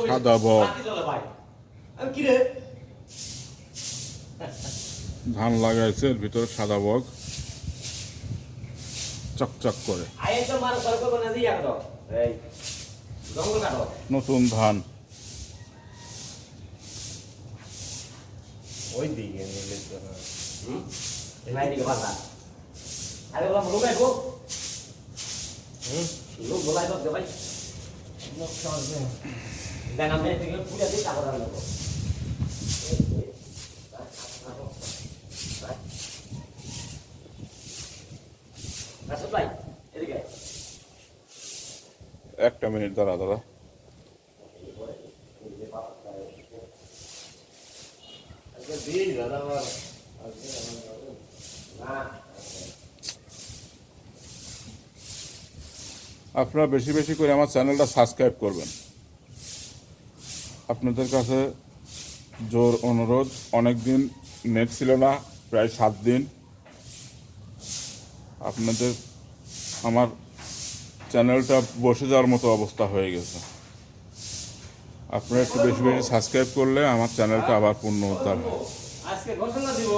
সাদা বক ধান লাগাইছে, এর ভিতরে সাদা বক চকচক করে। নতুন ধান ওই দিকে একটা মিনিট দাঁড়া দাঁড়া। আপনারা বেশি বেশি করে আমার চ্যানেলটা সাবস্ক্রাইব করবেন। আপনাদের কাছে জোর অনুরোধ। অনেক দিন নেট ছিল না, প্রায় 7 দিন। আপনাদের আমার চ্যানেলটা বসে যাওয়ার মতো অবস্থা হয়ে গেছে। আপনারা একটু বেশি বেশি সাবস্ক্রাইব করলে আমার চ্যানেলটা আবার পুনরুদ্ধার হয়। আজকে ঘোষণা দিব।